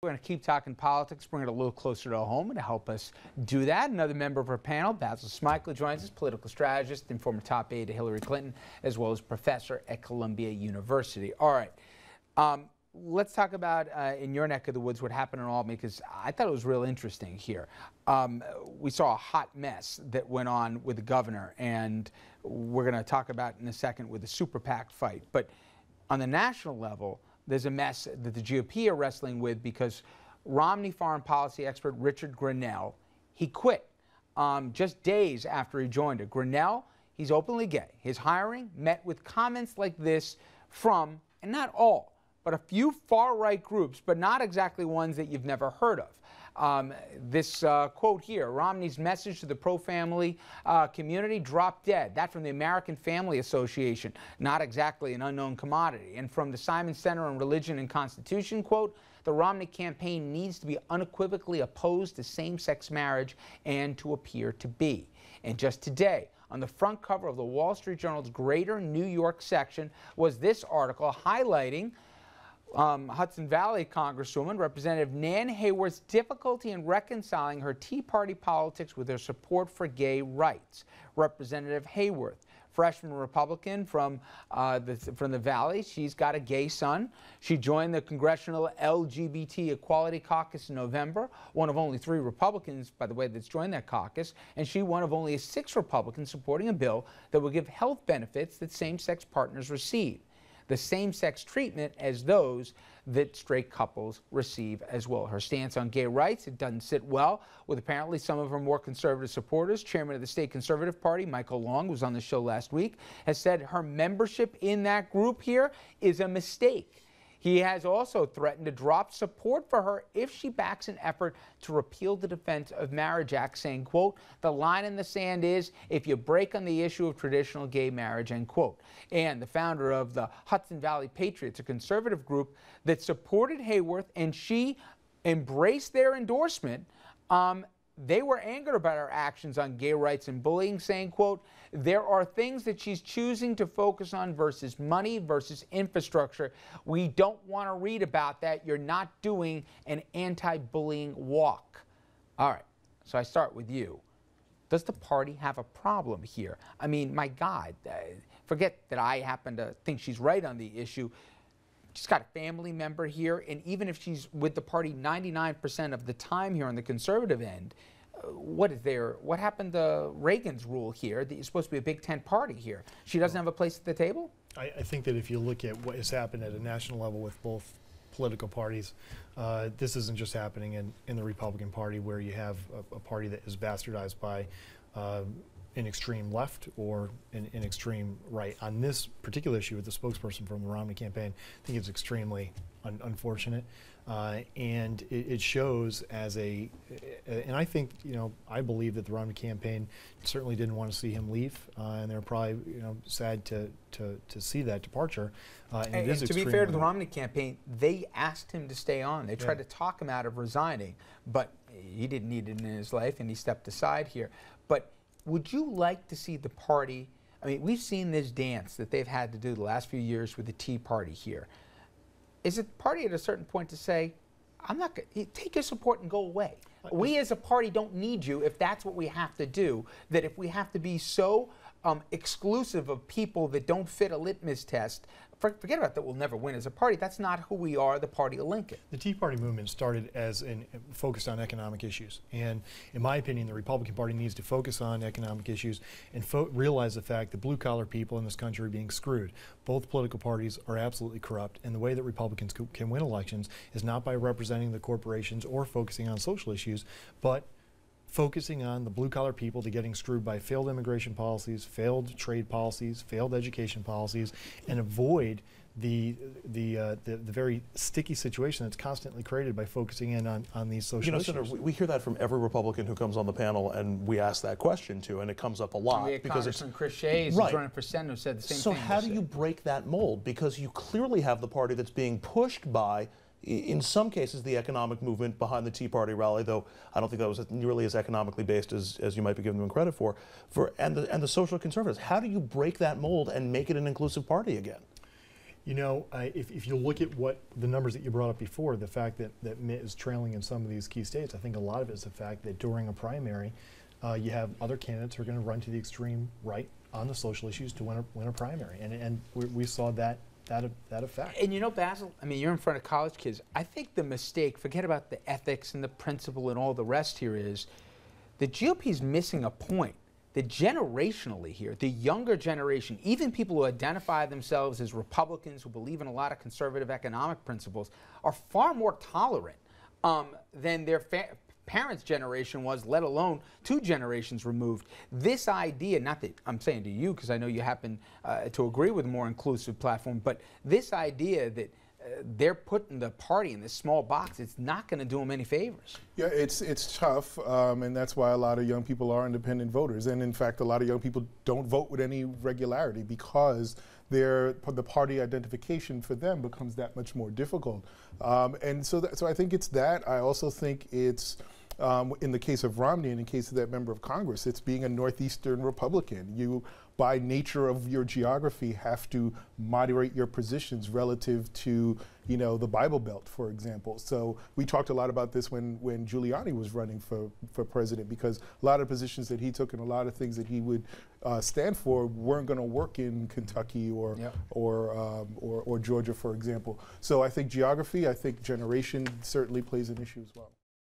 We're going to keep talking politics, bring it a little closer to home, and to help us do that, another member of our panel, Basil Smikle, joins us, political strategist and former top aide to Hillary Clinton, as well as professor at Columbia University. All right, let's talk about in your neck of the woods what happened in Albany, because I thought it was real interesting here. We saw a hot mess that went on with the governor, and we're going to talk about in a second with the super PAC fight. But on the national level, there's a mess that the GOP are wrestling with because Romney foreign policy expert Richard Grenell, he quit just days after he joined it. Grenell, he's openly gay. His hiring met with comments like this from, and not all, but a few far-right groups, but not exactly ones that you've never heard of. This quote here, Romney's message to the pro-family community dropped dead. That from the American Family Association, not exactly an unknown commodity. And from the Simon Center on Religion and Constitution, quote, the Romney campaign needs to be unequivocally opposed to same-sex marriage and to appear to be. And just today, on the front cover of the Wall Street Journal's Greater New York section was this article highlighting Hudson Valley Congresswoman Representative Nan Hayworth's difficulty in reconciling her Tea Party politics with her support for gay rights. Representative Hayworth, freshman Republican from the Valley, she's got a gay son. She joined the Congressional LGBT Equality Caucus in November, one of only 3 Republicans, by the way, that's joined that caucus, and she one of only 6 Republicans supporting a bill that will give health benefits that same-sex partners receive, the same-sex treatment as those that straight couples receive as well. Her stance on gay rights, it doesn't sit well with apparently some of her more conservative supporters. Chairman of the State Conservative Party, Michael Long, who was on the show last week, has said her membership in that group here is a mistake. He has also threatened to drop support for her if she backs an effort to repeal the Defense of Marriage Act, saying, quote, the line in the sand is if you break on the issue of traditional gay marriage, end quote. And the founder of the Hudson Valley Patriots, a conservative group that supported Hayworth, and she embraced their endorsement, they were angered about her actions on gay rights and bullying, saying, quote, there are things that she's choosing to focus on versus money versus infrastructure. We don't want to read about that. You're not doing an anti-bullying walk. All right, so I start with you. Does the party have a problem here? I mean, my God, forget that I happen to think she's right on the issue. She's got a family member here, and even if she's with the party 99% of the time here on the conservative end, what happened to Reagan's rule here that you're supposed to be a Big Tent party here? She doesn't have a place at the table? I think that if you look at what has happened at a national level with both political parties, this isn't just happening in the Republican Party, where you have a party that is bastardized by an extreme left or an extreme right. On this particular issue with the spokesperson from the Romney campaign, I think it's extremely unfortunate. And it shows as and I think, I believe that the Romney campaign certainly didn't want to see him leave, and they're probably, sad to see that departure. And to be fair to the Romney campaign, they asked him to stay on. They tried to talk him out of resigning, but he didn't need it in his life, and he stepped aside here. But would you like to see the party, I mean, we've seen this dance that they've had to do the last few years with the Tea Party here. Is it the party at a certain point to say, I'm not going to take your support and go away? We as a party don't need you if that's what we have to do, that if we have to be so exclusive of people that don't fit a litmus test, forget about that we'll never win as a party. That's not who we are, the party of Lincoln. The Tea Party movement started as focused on economic issues. And in my opinion, the Republican Party needs to focus on economic issues and realize the fact that blue-collar people in this country are being screwed. Both political parties are absolutely corrupt, and the way that Republicans can win elections is not by representing the corporations or focusing on social issues, but focusing on the blue-collar people to getting screwed by failed immigration policies, failed trade policies, failed education policies, and avoid the very sticky situation that's constantly created by focusing in on these social issues. Senator, we hear that from every Republican who comes on the panel, and we ask that question too, and it comes up a lot. We had Congressman Chris Shays, who's running for Senate, who said the same thing. So how do you break that mold? Because you clearly have the party that's being pushed by, in some cases, the economic movement behind the Tea Party rally, though I don't think that was nearly as economically based as you might be giving them credit for, and the social conservatives. How do you break that mold and make it an inclusive party again? You know, if you look at what the numbers that you brought up before, the fact that Mitt is trailing in some of these key states, I think a lot of it is the fact that during a primary, you have other candidates who are going to run to the extreme right on the social issues to win a primary, and we saw that effect. And you know, Basil, I mean, you're in front of college kids. I think the mistake, forget about the ethics and the principle and all the rest here, is the GOP's missing a point. That generationally here, the younger generation, even people who identify themselves as Republicans who believe in a lot of conservative economic principles, are far more tolerant than their parents' generation was, let alone 2 generations removed. This idea, not that I'm saying to you because I know you happen to agree with a more inclusive platform, but this idea that they're putting the party in this small box, it's not going to do them any favors. Yeah, it's tough, and that's why a lot of young people are independent voters. And in fact, a lot of young people don't vote with any regularity because the party identification for them becomes that much more difficult. And so I think it's that. I also think it's, in the case of Romney and in the case of that member of Congress, it's being a Northeastern Republican. You, by nature of your geography, have to moderate your positions relative to, you know, the Bible Belt, for example. So we talked a lot about this when Giuliani was running for president, because a lot of positions that he took and a lot of things that he would stand for weren't going to work in Kentucky or Georgia, for example. So I think geography, I think generation certainly plays an issue as well.